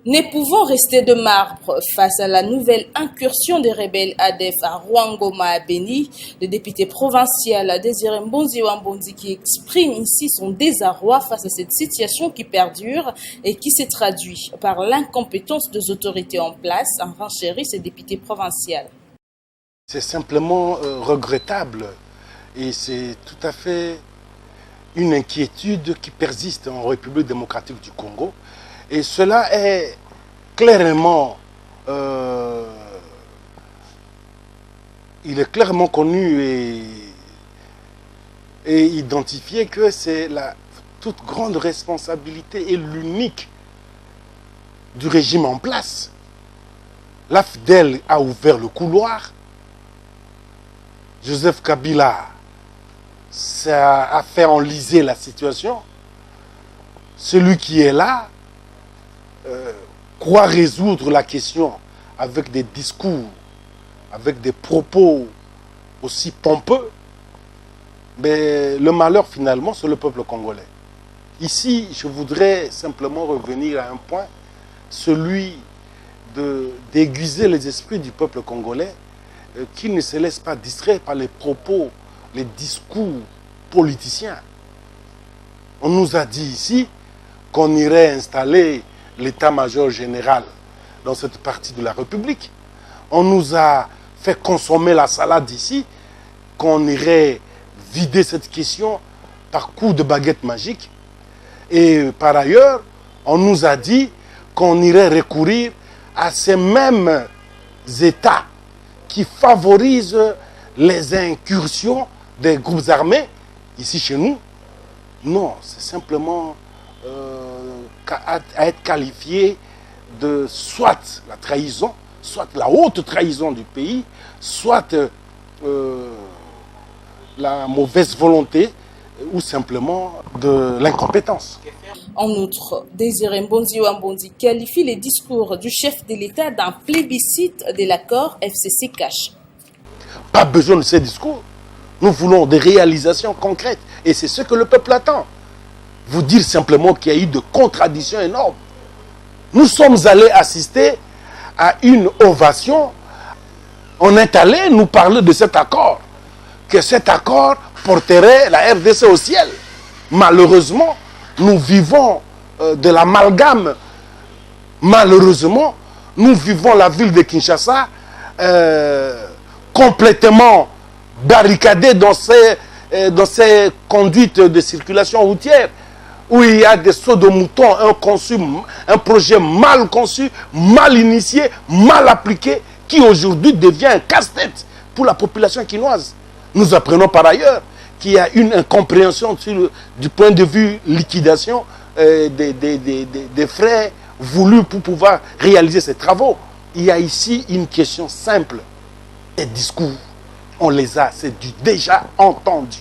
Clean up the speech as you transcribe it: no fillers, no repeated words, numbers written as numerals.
Ne pouvant rester de marbre face à la nouvelle incursion des rebelles ADF à Rwangoma à Beni, le député provincial Désiré Mbonzi Wambondi qui exprime ici son désarroi face à cette situation qui perdure et qui se traduit par l'incompétence des autorités en place, en renchérit ce député provincial. C'est simplement regrettable et c'est tout à fait une inquiétude qui persiste en République démocratique du Congo. Et cela est clairement, il est clairement connu et identifié que c'est la toute grande responsabilité et l'unique du régime en place. L'AFDEL a ouvert le couloir. Joseph Kabila a fait enliser la situation. Celui qui est là croit résoudre la question avec des discours, avec des propos aussi pompeux. Mais le malheur finalement c'est le peuple congolais. Ici, je voudrais simplement revenir à un point, celui d'aiguiser les esprits du peuple congolais, qui ne se laisse pas distraire par les propos, les discours politiciens. On nous a dit ici qu'on irait installer l'état-major général dans cette partie de la République. On nous a fait consommer la salade ici, qu'on irait vider cette question par coup de baguette magique. Et par ailleurs, on nous a dit qu'on irait recourir à ces mêmes États qui favorisent les incursions des groupes armés ici chez nous. Non, c'est simplement à être qualifié de soit la trahison, soit la haute trahison du pays, soit la mauvaise volonté ou simplement de l'incompétence. En outre, Désiré Mbonzi Wambondi qualifie les discours du chef de l'État d'un plébiscite de l'accord FCC-CACH. Pas besoin de ces discours. Nous voulons des réalisations concrètes. Et c'est ce que le peuple attend. Vous dire simplement qu'il y a eu de contradictions énormes. Nous sommes allés assister à une ovation. On est allé nous parler de cet accord. Que cet accord porterait la RDC au ciel. Malheureusement, nous vivons de l'amalgame. Malheureusement, nous vivons la ville de Kinshasa complètement barricadée dans ses conduites de circulation routière, où il y a des sauts de moutons, un projet mal conçu, mal initié, mal appliqué, qui aujourd'hui devient un casse-tête pour la population quinoise. Nous apprenons par ailleurs qu'il y a une incompréhension du point de vue liquidation des frais voulus pour pouvoir réaliser ces travaux. Il y a ici une question simple. Les discours, on les a, c'est du déjà entendu.